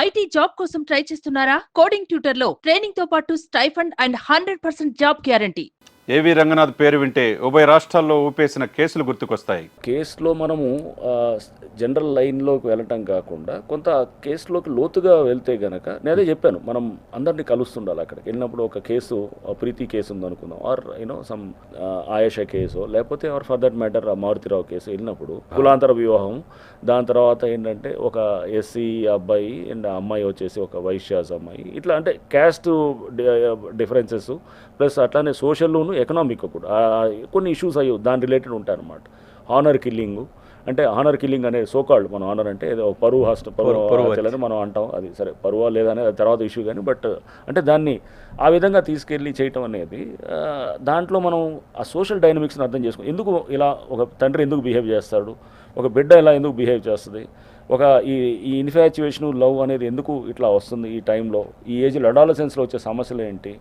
IT job కోసం try చేస్తున్నారా? Coding tutor లో ట్రైనింగ్ తో పాటు స్టైఫండ్ అండ్ 100% జాబ్ గ్యారంటీ. ఏవి రంగనాథ్ పేరు వింటే ఉభయ రాష్ట్రాల్లో ఊపేసిన కేసులు గుర్తుకొస్తాయి. కేసులో మనము జనరల్ లైన్లోకి వెళ్ళటం కాకుండా కొంత కేసులోకి లోతుగా వెళ్తే గనక నేనే చెప్పాను, మనం అందరినీ కలుస్తుండాలి. అక్కడికి వెళ్ళినప్పుడు ఒక కేసు, ప్రీతి కేసు ఉందనుకుందాం, ఆర్ సమ్ ఆయేష కేసు, లేకపోతే or for that matter Maruthi Rao case వెళ్ళినప్పుడు కులాంతర వివాహం, దాని తర్వాత ఏంటంటే ఒక ఎస్సీ అబ్బాయి అండ్ అమ్మాయి వచ్చేసి ఒక వైశ్యాస్ అమ్మాయి, ఇట్లా అంటే క్యాస్ట్ డిఫరెన్సెస్ ప్లస్ అట్లానే సోషల్లోను ఎకనామిక్ కూడా కొన్ని ఇష్యూస్ అయ్యి దాని రిలేటెడ్ ఉంటాయి అన్నమాట. హానర్ కిల్లింగ్ అంటే హానర్ కిల్లింగ్ అనేది సోకాల్డ్, మనం హానర్ అంటే ఏదో పరువు అని మనం అంటాం, అది సరే పరువా లేదనే తర్వాత ఇష్యూ కానీ, బట్ అంటే దాన్ని ఆ విధంగా తీసుకెళ్ళి చేయటం అనేది దాంట్లో మనం ఆ సోషల్ డైనమిక్స్ని అర్థం చేసుకో, ఎందుకు ఇలా ఒక తండ్రి ఎందుకు బిహేవ్ చేస్తాడు, ఒక బిడ్డ ఇలా ఎందుకు బిహేవ్ చేస్తుంది, ఒక ఈ ఇన్ఫాచ్యుయేషన్ లవ్ అనేది ఎందుకు ఇట్లా వస్తుంది ఈ టైంలో, ఈ ఏజ్లో అడాలసెన్స్లో వచ్చే సమస్యలు ఏంటి,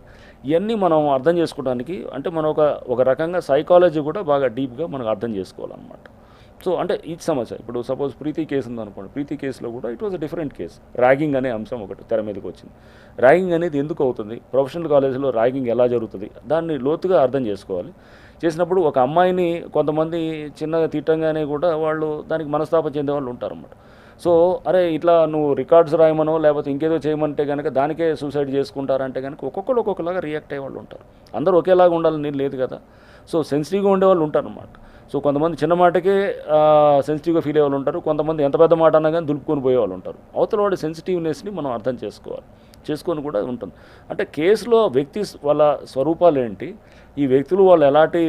ఇవన్నీ మనం అర్థం చేసుకోవడానికి అంటే మనం ఒక రకంగా సైకాలజీ కూడా బాగా డీప్గా మనం అర్థం చేసుకోవాలన్నమాట. సో అంటే ఈ సమస్య ఇప్పుడు సపోజ్ ప్రీతి కేసు ఉందనుకోండి, ప్రీతి కేసులో కూడా it was a different case. Ragging అనే అంశం ఒకటి తెర మీదకి వచ్చింది. ర్యాగింగ్ అనేది ఎందుకు అవుతుంది, ప్రొఫెషనల్ కాలేజీలో ర్యాగింగ్ ఎలా జరుగుతుంది, దాన్ని లోతుగా అర్థం చేసుకోవాలి. చేసినప్పుడు ఒక అమ్మాయిని కొంతమంది చిన్నగా తిట్టంగానే కూడా వాళ్ళు దానికి మనస్తాపం చెందే వాళ్ళు ఉంటారన్నమాట. సో అరే ఇట్లా నువ్వు రికార్డ్స్ రాయమనో లేకపోతే ఇంకేదో చేయమంటే కనుక దానికే సూసైడ్ చేసుకుంటారంటే కనుక ఒక్కొక్కరు ఒక్కొక్కలాగా రియాక్ట్ అయ్యే వాళ్ళు ఉంటారు. అందరూ ఒకేలాగా ఉండాలని లేదు కదా. సో సెన్సిటివ్గా ఉండేవాళ్ళు ఉంటారు అన్నమాట. సో కొంతమంది చిన్న మాటకే సెన్సిటివ్గా ఫీల్ అయ్యే వాళ్ళు ఉంటారు, కొంతమంది ఎంత పెద్ద మాట అన్నా కానీ దులుపుకొని పోయే వాళ్ళు ఉంటారు. అవతల వాడి సెన్సిటివ్నెస్ని మనం అర్థం చేసుకోవాలి, చేసుకొని కూడా ఉంటుంది. అంటే కేసులో వ్యక్తి వాళ్ళ స్వరూపాలు ఏంటి, ఈ వ్యక్తులు వాళ్ళ ఎలాంటి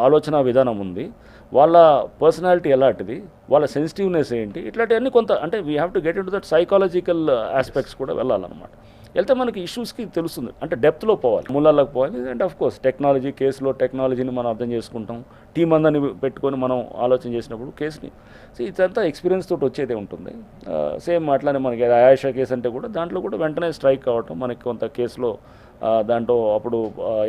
ఆలోచన విధానం ఉంది, వాళ్ళ పర్సనాలిటీ ఎలాంటిది, వాళ్ళ సెన్సిటివ్నెస్ ఏంటి, ఇట్లాంటివన్నీ కొంత అంటే we have to get in to that psychological aspects కూడా వెళ్ళాలన్నమాట. వెళ్తే మనకి ఇష్యూస్కి తెలుస్తుంది, అంటే డెప్త్లో పోవాలి, మూలాల్లోకి పోవాలి. అండ్ ఆఫ్ కోర్స్ టెక్నాలజీ, కేసులో టెక్నాలజీని మనం అర్థం చేసుకుంటాం, టీం అందరిని పెట్టుకొని మనం ఆలోచన చేసినప్పుడు కేసుని ఇదంతా ఎక్స్పీరియన్స్ తోటి వచ్చేదే ఉంటుంది. సేమ్ అట్లానే మనకి ఆయేషా కేసు అంటే కూడా దాంట్లో కూడా వెంటనే స్ట్రైక్ కావటం, మనకి కొంత కేసులో దాంట్లో అప్పుడు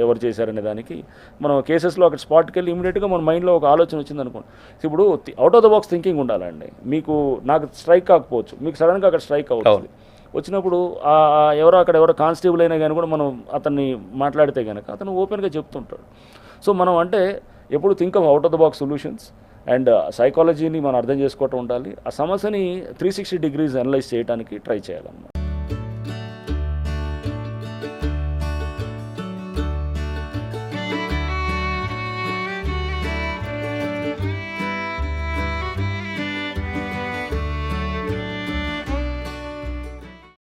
ఎవరు చేశారనే దానికి మనం కేసెస్లో అక్కడ స్పాట్కి వెళ్ళి ఇమీడియట్గా మన మైండ్లో ఒక ఆలోచన వచ్చింది అనుకోండి. ఇప్పుడు out of the box thinking ఉండాలండి. నాకు స్ట్రైక్ కాకపోవచ్చు, మీకు సడన్గా అక్కడ స్ట్రైక్ అవుతుంది. వచ్చినప్పుడు ఎవరో కానిస్టేబుల్ అయినా కానీ కూడా మనం అతన్ని మాట్లాడితే కనుక అతను ఓపెన్గా చెప్తుంటాడు. సో మనం అంటే ఎప్పుడు think of out of the box solutions and సైకాలజీని మనం అర్థం చేసుకోవటం ఉండాలి. ఆ సమస్యని 360 డిగ్రీస్ అనలైజ్ చేయడానికి ట్రై చేయాలన్నమాట.